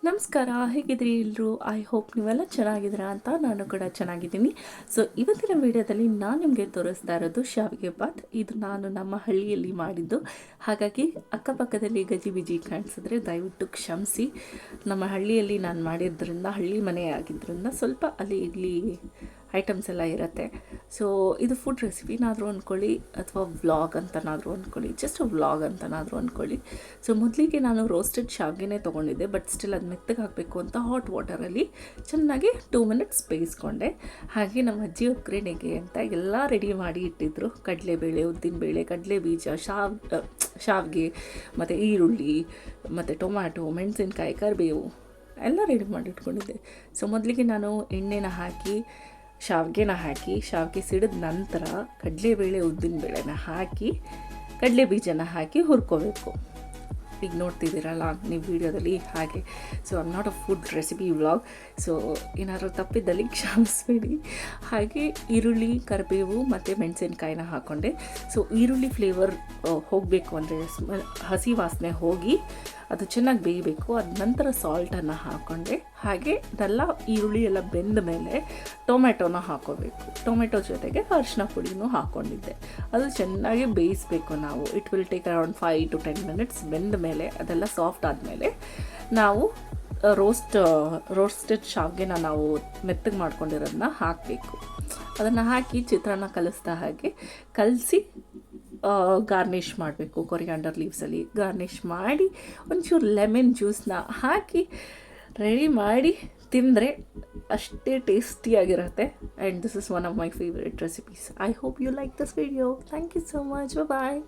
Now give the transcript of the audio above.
ನಮಸ್ಕಾರ, ಹೇಗಿದ್ರಿ ಎಲ್ಲರೂ? I hope ನೀವೆಲ್ಲ ಚೆನ್ನಾಗಿದ್ದೀರಾ ಅಂತ ನಾನು ಕೂಡ ಚೆನ್ನಾಗಿದ್ದೀನಿ. ಸೊ ಇವತ್ತಿನ ವಿಡಿಯೋದಲ್ಲಿ ನಾನು ನಿಮಗೆ ತೋರಿಸ್ತಾ ಇರೋದು ಶಾವಿಗೆ ಬಾತ್. ಇದು ನಾನು ನಮ್ಮ ಹಳ್ಳಿಯಲ್ಲಿ ಮಾಡಿದ್ದು, ಹಾಗಾಗಿ ಅಕ್ಕಪಕ್ಕದಲ್ಲಿ ಗಜಿಬಿಜಿ ಕಾಣಿಸಿದ್ರೆ ದಯವಿಟ್ಟು ಕ್ಷಮಿಸಿ. ನಮ್ಮ ಹಳ್ಳಿಯಲ್ಲಿ ನಾನು ಮಾಡಿದ್ರಿಂದ, ಹಳ್ಳಿ ಮನೆ ಆಗಿದ್ದರಿಂದ ಸ್ವಲ್ಪ ಅಲ್ಲಿ ಇಲ್ಲಿ ಐಟಮ್ಸ್ ಎಲ್ಲ ಇರುತ್ತೆ. ಸೊ ಇದು ಫುಡ್ ರೆಸಿಪಿನಾದರೂ ಅಂದ್ಕೊಳ್ಳಿ ಅಥವಾ ವ್ಲಾಗ್ ಅಂತನಾದರೂ ಅಂದ್ಕೊಳ್ಳಿ, ಜಸ್ಟ್ ವ್ಲಾಗ್ ಅಂತನಾದರೂ ಅಂದ್ಕೊಳ್ಳಿ. ಸೊ ಮೊದಲಿಗೆ ನಾನು ರೋಸ್ಟೆಡ್ ಶಾವಿಗೆನೇ ತೊಗೊಂಡಿದ್ದೆ, ಬಟ್ ಸ್ಟಿಲ್ ಅದು ಮೆತ್ತಗೆ ಹಾಕಬೇಕು ಅಂತ ಹಾಟ್ ವಾಟರಲ್ಲಿ ಚೆನ್ನಾಗಿ 2 ಮಿನಿಟ್ಸ್ ಬೇಯಿಸ್ಕೊಂಡೆ. ಹಾಗೆ ನಮ್ಮ ಅಜ್ಜಿ ಒಗ್ಗರಣೆಗೆ ಅಂತ ಎಲ್ಲ ರೆಡಿ ಮಾಡಿ ಇಟ್ಟಿದ್ದರು. ಕಡಲೆಬೇಳೆ, ಉದ್ದಿನಬೇಳೆ, ಕಡಲೆ ಬೀಜ, ಶಾವಿಗೆ ಮತ್ತು ಈರುಳ್ಳಿ ಮತ್ತು ಟೊಮ್ಯಾಟೊ, ಮೆಣಸಿನ್ಕಾಯಿ, ಕರಿಬೇವು ಎಲ್ಲ ರೆಡಿ ಮಾಡಿ ಇಟ್ಕೊಂಡಿದ್ದೆ. ಸೊ ಮೊದಲಿಗೆ ನಾನು ಎಣ್ಣೆನ ಹಾಕಿ ಶಾವಿಗೆನ ಹಾಕಿ, ಶಾವಿಗೆ ಸಿಡಿದ ನಂತರ ಕಡಲೆಬೇಳೆ, ಉದ್ದಿನಬೇಳೆನ ಹಾಕಿ, ಕಡಲೆ ಬೀಜನ ಹಾಕಿ ಹುರ್ಕೋಬೇಕು. ಈಗ ನೋಡ್ತಿದ್ದೀರಲ್ಲ ನೀವು ವಿಡಿಯೋದಲ್ಲಿ ಹಾಗೆ. So I'm not a food recipe vlog, so ಏನಾದರೂ ತಪ್ಪಿದ್ದಲ್ಲಿ ಕ್ಷಮಿಸ್ಬೇಡಿ. ಹಾಗೆ ಈರುಳ್ಳಿ, ಕರಿಬೇವು ಮತ್ತು ಮೆಣಸಿನ್ಕಾಯಿನ ಹಾಕ್ಕೊಂಡೆ. ಸೊ ಈರುಳ್ಳಿ ಫ್ಲೇವರ್ ಹೋಗಬೇಕು ಅಂದರೆ ಹಸಿ ವಾಸನೆ ಹೋಗಿ ಅದು ಚೆನ್ನಾಗಿ ಬೇಯಬೇಕು. ಅದ ನಂತರ ಸಾಲ್ಟನ್ನು ಹಾಕ್ಕೊಂಡೆ. ಹಾಗೆ ಇದೆಲ್ಲ ಈರುಳ್ಳಿ ಎಲ್ಲ ಬೆಂದ ಮೇಲೆ ಟೊಮೆಟೊನ ಹಾಕ್ಕೋಬೇಕು. ಟೊಮೆಟೊ ಜೊತೆಗೆ ಅರಿಶಿನ ಪುಡಿನೂ ಹಾಕ್ಕೊಂಡಿದ್ದೆ. ಅದು ಚೆನ್ನಾಗಿ ಬೇಯಿಸಬೇಕು ನಾವು. It will take around 5 to 10 minutes. ಬೆಂದ ಮೇಲೆ ಅದೆಲ್ಲ ಸಾಫ್ಟ್ ಆದಮೇಲೆ ನಾವು ರೋಸ್ಟೆಡ್ ಶಾವಿಗೆನ ನಾವು ಮೆತ್ತಗೆ ಮಾಡ್ಕೊಂಡಿರೋದನ್ನ ಹಾಕಬೇಕು. ಅದನ್ನು ಹಾಕಿ ಚಿತ್ರಾನ್ನ ಕಲಿಸ್ತಾ ಹಾಗೆ ಕಲಸಿ ಗಾರ್ನಿಷ್ ಮಾಡಬೇಕು. ಕೊರಿಯಾಂಡರ್ ಲೀವ್ಸಲ್ಲಿ ಗಾರ್ನಿಷ್ ಮಾಡಿ ಒಂಚೂರು ಲೆಮನ್ ಜ್ಯೂಸನ್ನ ಹಾಕಿ ರೆಡಿ ಮಾಡಿ ತಿಂದರೆ ಅಷ್ಟೇ ಟೇಸ್ಟಿಯಾಗಿರುತ್ತೆ. And this is one of my favourite recipes. I hope you like this video. Thank you so much. Bye.